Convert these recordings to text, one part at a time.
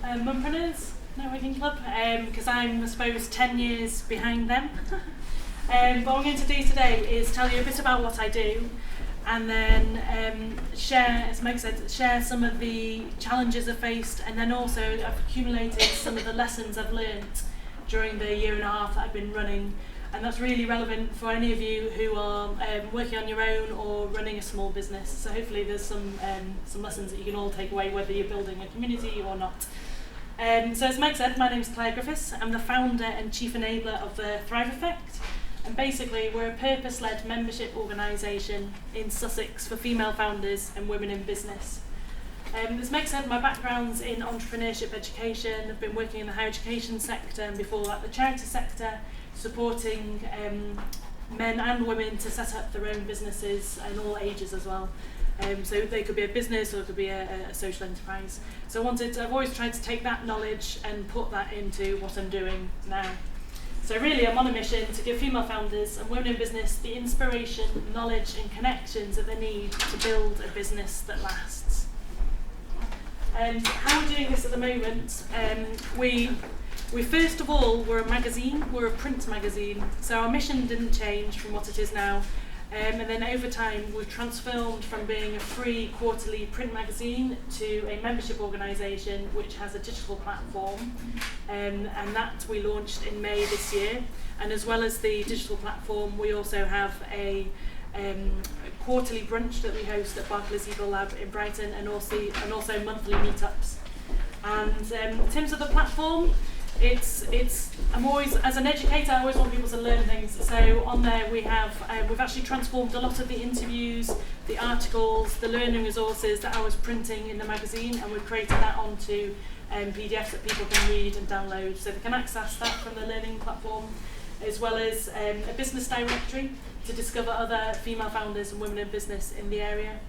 at Mumpreneurs Networking Club, because I'm, I suppose, 10 years behind them. But what I'm going to do today is tell you a bit about what I do, and then share, as Meg said, share some of the challenges I've faced, and then also I've accumulated some of the lessons I've learnt during the year and a half that I've been running. And that's really relevant for any of you who are working on your own or running a small business. So hopefully there's some lessons that you can all take away, whether you're building a community or not. So as Meg said, my name's Clare Griffiths. I'm the founder and chief enabler of the Thrive Effect. And basically we're a purpose-led membership organisation in Sussex for female founders and women in business. As Meg said, my background's in entrepreneurship education. I've been working in the higher education sector and before that the charity sector, supporting men and women to set up their own businesses and all ages as well. So they could be a business or it could be a social enterprise. So I've always tried to take that knowledge and put that into what I'm doing now. So really I'm on a mission to give female founders and women in business the inspiration, knowledge and connections that they need to build a business that lasts. And how we're doing this at the moment, we first of all, we're a magazine, we're a print magazine, so our mission didn't change from what it is now, and then over time we've transformed from being a free quarterly print magazine to a membership organisation which has a digital platform, and that we launched in May this year. And as well as the digital platform, we also have a quarterly brunch that we host at Barclays Eagle Lab in Brighton, and also monthly meetups. And in terms of the platform, I'm always, as an educator, I always want people to learn things. So on there we've actually transformed a lot of the interviews, the articles, the learning resources that I was printing in the magazine, and we've created that onto PDFs that people can read and download. So they can access that from the learning platform, as well as a business directory to discover other female founders and women in business in the area.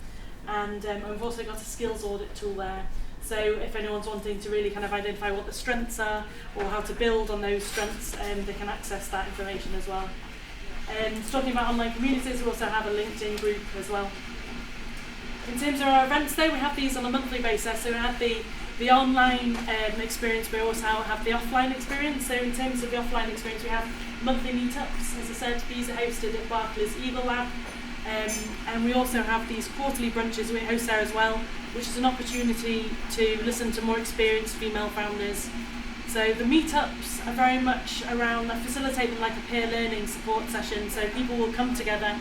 And we've also got a skills audit tool there. So if anyone's wanting to really kind of identify what the strengths are or how to build on those strengths, they can access that information as well. Talking about online communities, we also have a LinkedIn group as well. In terms of our events though, we have these on a monthly basis. So we have the online experience, we also have the offline experience. So in terms of the offline experience, we have monthly meetups. As I said, these are hosted at Barclays Eagle Lab. And we also have these quarterly brunches we host there as well, which is an opportunity to listen to more experienced female founders. So the meetups are very much around facilitating like a peer learning support session. So people will come together,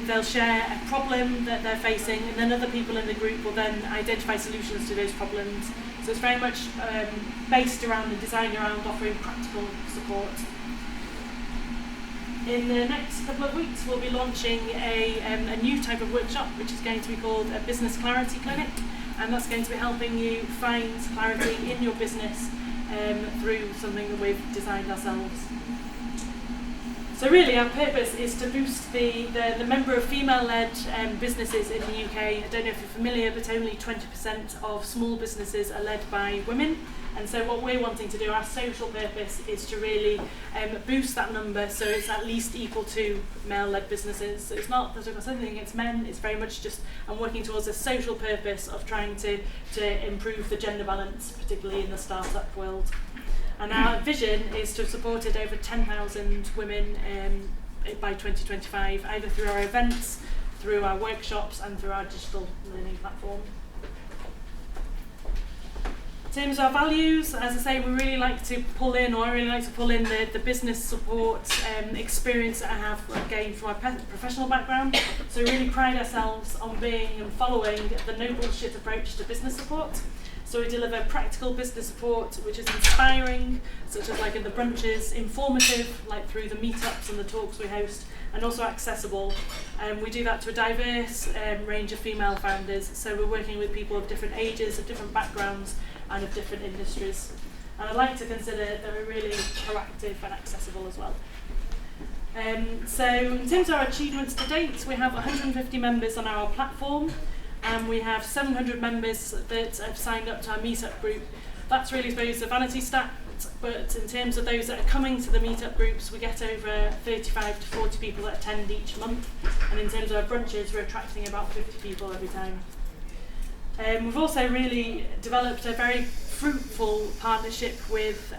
they'll share a problem that they're facing, and then other people in the group will then identify solutions to those problems. So it's very much based around and designed around offering practical support. In the next couple of weeks we'll be launching a new type of workshop which is going to be called a Business Clarity Clinic, and that's going to be helping you find clarity in your business through something that we've designed ourselves. So really our purpose is to boost the number of female-led businesses in the UK. I don't know if you're familiar, but only 20% of small businesses are led by women. And so what we're wanting to do, our social purpose, is to really boost that number so it's at least equal to male-led businesses. So it's not that I've got something against men, it's very much just I'm working towards a social purpose of trying to improve the gender balance, particularly in the startup world. And our vision is to have supported over 10,000 women by 2025, either through our events, through our workshops and through our digital learning platform. In terms of our values, as I say, I really like to pull in the business support experience that I have gained from my professional background. So we really pride ourselves on being and following the no bullshit approach to business support. So we deliver practical business support which is inspiring, such as like in the brunches, informative, like through the meetups and the talks we host, and also accessible. We do that to a diverse range of female founders. So we're working with people of different ages, of different backgrounds, and of different industries. And I'd like to consider that we're really proactive and accessible as well. So in terms of our achievements to date, we have 150 members on our platform, and we have 700 members that have signed up to our meetup group. That's really, I suppose, a vanity stat, but in terms of those that are coming to the meetup groups, we get over 35 to 40 people that attend each month, and in terms of our brunches, we're attracting about 50 people every time. We've also really developed a very fruitful partnership with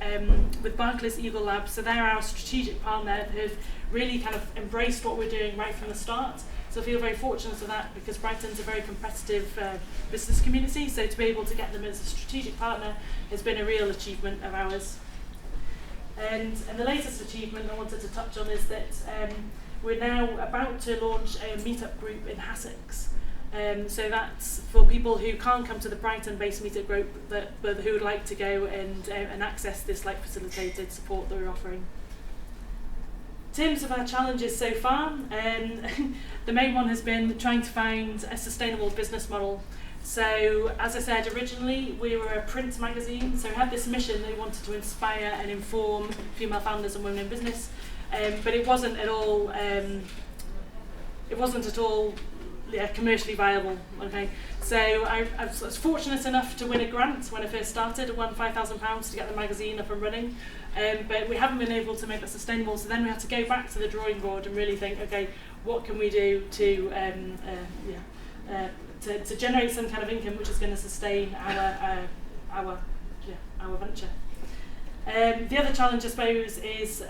Barclays Eagle Lab. So they're our strategic partner who've really kind of embraced what we're doing right from the start. So I feel very fortunate for that, because Brighton's a very competitive business community, so to be able to get them as a strategic partner has been a real achievement of ours. And the latest achievement I wanted to touch on is that we're now about to launch a meetup group in Hassocks. So that's for people who can't come to the Brighton-based meetup group, but who would like to go and access this like facilitated support that we're offering. In terms of our challenges so far, the main one has been trying to find a sustainable business model. So, as I said, originally we were a print magazine, so we had this mission that we wanted to inspire and inform female founders and women in business, but it wasn't at all commercially viable. Okay, so I was fortunate enough to win a grant when I first started. I won £5,000 to get the magazine up and running, but we haven't been able to make that sustainable. So then we had to go back to the drawing board and really think, okay, what can we do to generate some kind of income which is going to sustain our venture. The other challenge, I suppose, is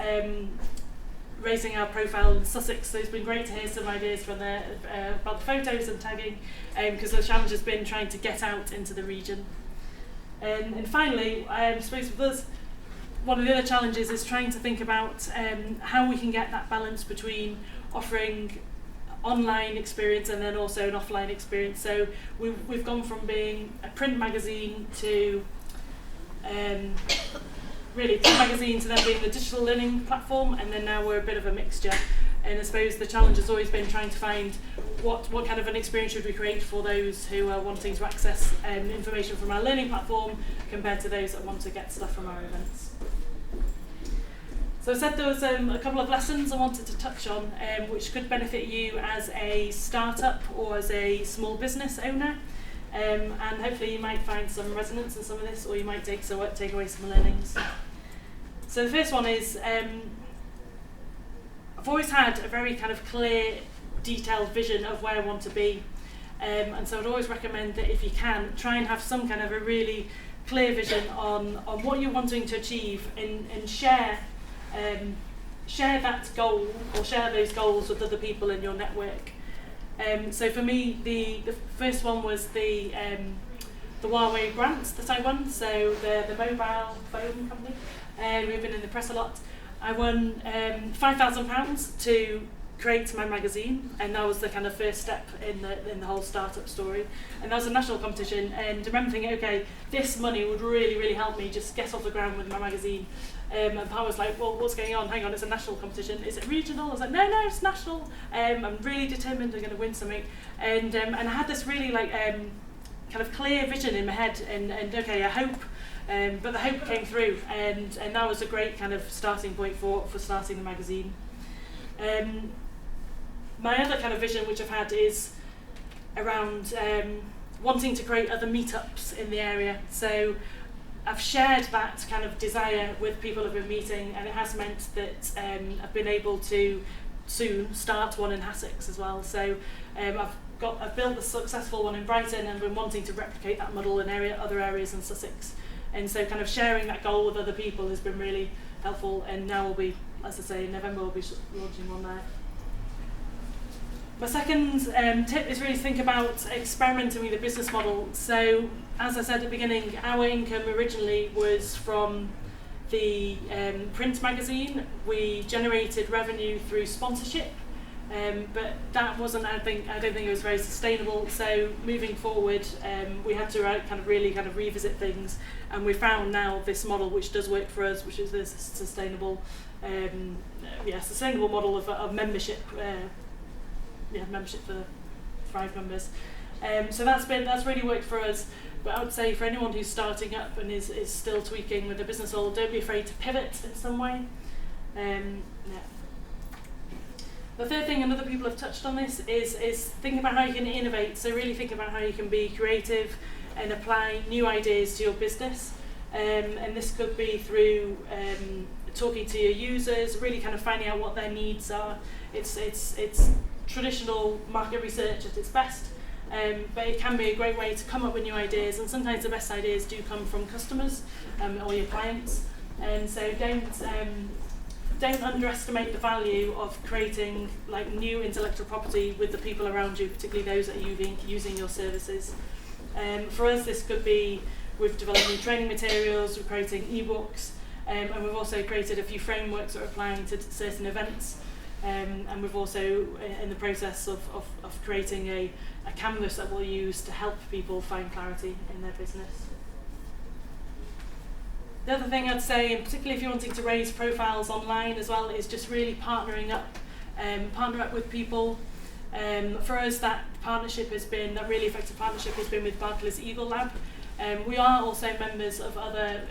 raising our profile in Sussex. So it's been great to hear some ideas from about the photos and tagging, because the challenge has been trying to get out into the region. And finally, I suppose with us, one of the other challenges is trying to think about how we can get that balance between offering online experience and then also an offline experience. So we've gone from being a print magazine to really print magazine to then being the digital learning platform, and then now we're a bit of a mixture. And I suppose the challenge has always been trying to find what kind of an experience should we create for those who are wanting to access information from our learning platform compared to those that want to get stuff from our events. So I said there was a couple of lessons I wanted to touch on which could benefit you as a startup or as a small business owner, and hopefully you might find some resonance in some of this, or you might take away some learnings. So the first one is I've always had a very kind of clear, detailed vision of where I want to be, and so I'd always recommend that if you can, try and have some kind of a really clear vision on what you're wanting to achieve, and share that goal, or share those goals with other people in your network. So for me, the first one was the Huawei grant that I won, so the mobile phone company. We've been in the press a lot. I won £5,000 to create my magazine, and that was the kind of first step in the whole startup story. And that was a national competition, and I remember thinking, okay, this money would really, really help me just get off the ground with my magazine. And I was like, well, what's going on? Hang on, it's a national competition. Is it regional? I was like, no, it's national. I'm really determined I'm going to win something. And I had this really kind of clear vision in my head, and okay, I hope. But the hope came through, and that was a great kind of starting point for starting the magazine. My other kind of vision which I've had is around wanting to create other meetups in the area. So I've shared that kind of desire with people I've been meeting, and it has meant that I've been able to soon start one in Hassocks as well. So I've built a successful one in Brighton, and been wanting to replicate that model in other areas in Sussex. And so kind of sharing that goal with other people has been really helpful, and now we'll be, as I say, in November we'll be launching one there. My second tip is really to think about experimenting with the business model. So, as I said at the beginning, our income originally was from the print magazine. We generated revenue through sponsorship, but that wasn't, I don't think it was very sustainable. So moving forward, we had to really revisit things, and we found now this model which does work for us, which is this sustainable model of membership. Membership for Thrive members. So that's really worked for us. But I would say for anyone who's starting up and is still tweaking with the business model, don't be afraid to pivot in some way. The third thing, and other people have touched on this, is think about how you can innovate. So really think about how you can be creative and apply new ideas to your business. And this could be through talking to your users, really kind of finding out what their needs are. It's traditional market research at its best, but it can be a great way to come up with new ideas, and sometimes the best ideas do come from customers or your clients. And so don't underestimate the value of creating like new intellectual property with the people around you, particularly those that are using your services. For us, this could be we've developed new training materials, we're creating ebooks, and we've also created a few frameworks that are applying to certain events. And we've also in the process of creating a canvas that we'll use to help people find clarity in their business. The other thing I'd say, and particularly if you're wanting to raise profiles online as well, is just really partner up with people. For us, that really effective partnership has been with Barclays Eagle Lab. We are also members of other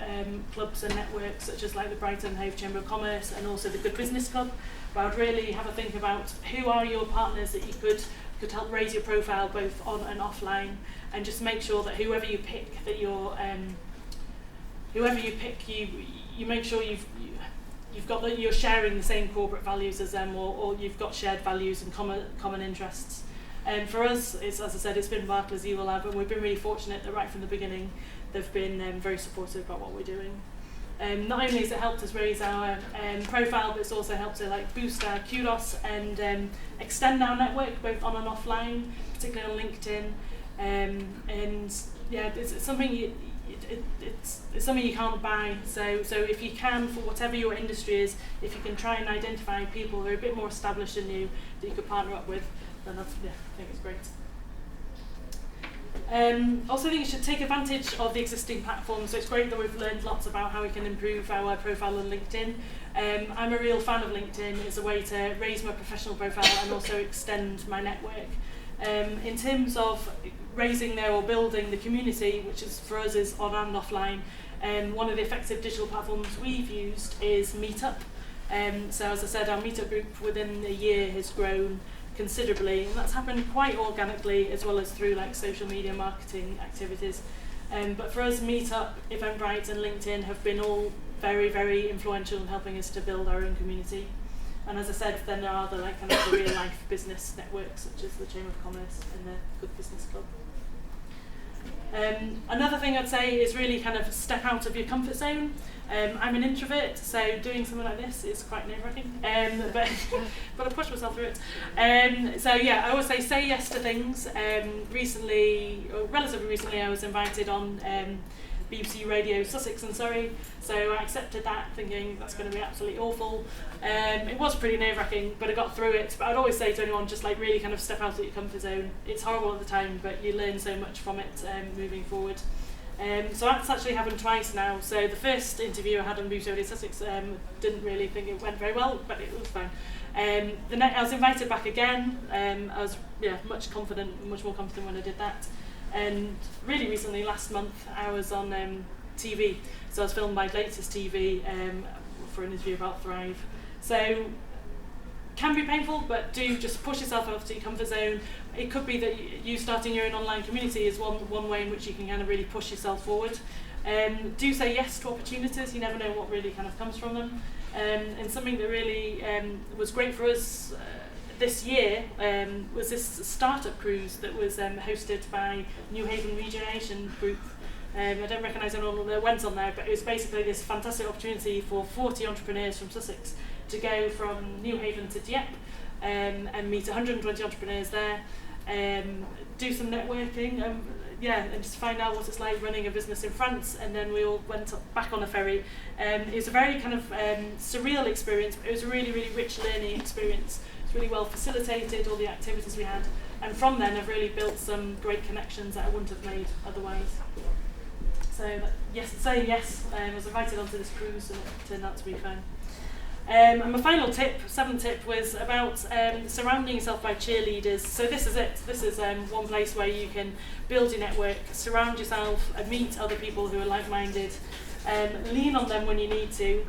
clubs and networks, such as like the Brighton Hove Chamber of Commerce and also the Good Business Club. But I'd really have a think about who are your partners that you could help raise your profile both on and offline, and just make sure that whoever you pick, you make sure you've got that you're sharing the same corporate values as them, or you've got shared values and common interests. And for us, as I said, it's been Barclays Eagle Lab, and we've been really fortunate that right from the beginning they've been very supportive about what we're doing. Not only has it helped us raise our profile, but it's also helped to like boost our kudos and extend our network both on and offline, particularly on LinkedIn. And yeah, it's something it's something you can't buy. So if you can, for whatever your industry is, if you can try and identify people who are a bit more established than you that you could partner up with, then I think it's great. Also, I think you should take advantage of the existing platforms. So it's great that we've learned lots about how we can improve our profile on LinkedIn. I'm a real fan of LinkedIn as a way to raise my professional profile and also extend my network. In terms of raising there or building the community, which is for us is on and offline, one of the effective digital platforms we've used is Meetup. So as I said, our Meetup group within a year has grown considerably, and that's happened quite organically as well as through like social media marketing activities. But for us, Meetup, Eventbrite and LinkedIn have been all very, very influential in helping us to build our own community. And as I said, then there are the like kind of the real life business networks such as the Chamber of Commerce and the Good Business Club. Another thing I'd say is really kind of step out of your comfort zone. I'm an introvert, so doing something like this is quite nerve-wracking, but I push myself through it. So yeah, I always say yes to things. Relatively recently, I was invited on BBC Radio Sussex and Surrey, so I accepted that thinking that's going to be absolutely awful. It was pretty nerve-wracking, but I got through it. But I'd always say to anyone, just like really kind of step out of your comfort zone. It's horrible at the time, but you learn so much from it moving forward. So that's actually happened twice now. So the first interview I had on BBC Radio Sussex, didn't really think it went very well, but it was fine. I was invited back again. I was much more confident when I did that. And really recently, last month, I was on TV. So I was filmed by Latest TV for an interview about Thrive. So can be painful, but do just push yourself out of your comfort zone. It could be that you starting your own online community is one way in which you can kind of really push yourself forward. Do say yes to opportunities. You never know what really kind of comes from them. And something that really was great for us this year was this startup cruise that was hosted by New Haven Regeneration Group. I don't recognise anyone that went on there, but it was basically this fantastic opportunity for 40 entrepreneurs from Sussex to go from New Haven to Dieppe and meet 120 entrepreneurs there, do some networking, and just find out what it's like running a business in France. And then we all went back on a ferry. It was a very kind of surreal experience, but it was a really, really rich learning experience. It's really well facilitated, all the activities we had, and from then I've really built some great connections that I wouldn't have made otherwise. So saying yes, I was invited onto this cruise and it turned out to be fun. And my final tip, 7th tip, was about surrounding yourself by cheerleaders. So this is it. This is one place where you can build your network, surround yourself, and meet other people who are like-minded, lean on them when you need to.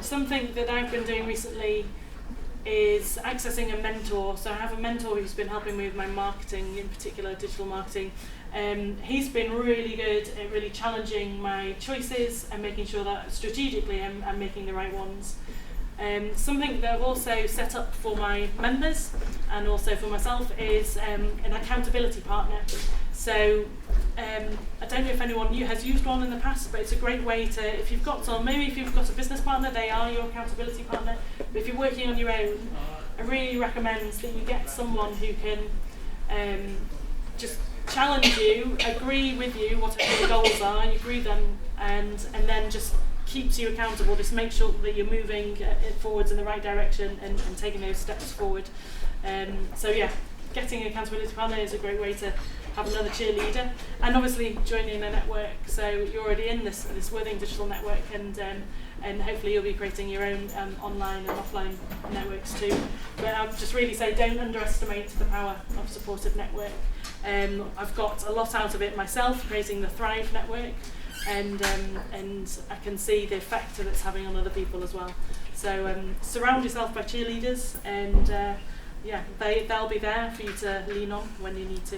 Something that I've been doing recently is accessing a mentor. So I have a mentor who's been helping me with my marketing, in particular digital marketing. He's been really good at really challenging my choices and making sure that strategically I'm making the right ones. Something that I've also set up for my members and also for myself is an accountability partner. So I don't know if anyone has used one in the past, but it's a great way to, if you've got some, maybe if you've got a business partner, they are your accountability partner. But if you're working on your own, I really recommend that you get someone who can just challenge you, agree with you whatever your goals are, you agree them, and then just keeps you accountable. Just make sure that you're moving forwards in the right direction and taking those steps forward. So yeah, getting an accountability partner is a great way to have another cheerleader, and obviously joining a network. So you're already in this Worthing digital network, and hopefully you'll be creating your own online and offline networks too. But I'll just really say, don't underestimate the power of supportive network. I've got a lot out of it myself, creating the Thrive network, and I can see the effect that it's having on other people as well. So surround yourself by cheerleaders, and yeah, they'll be there for you to lean on when you need to.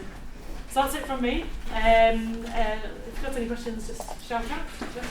So that's it from me. If you've got any questions, just shout out.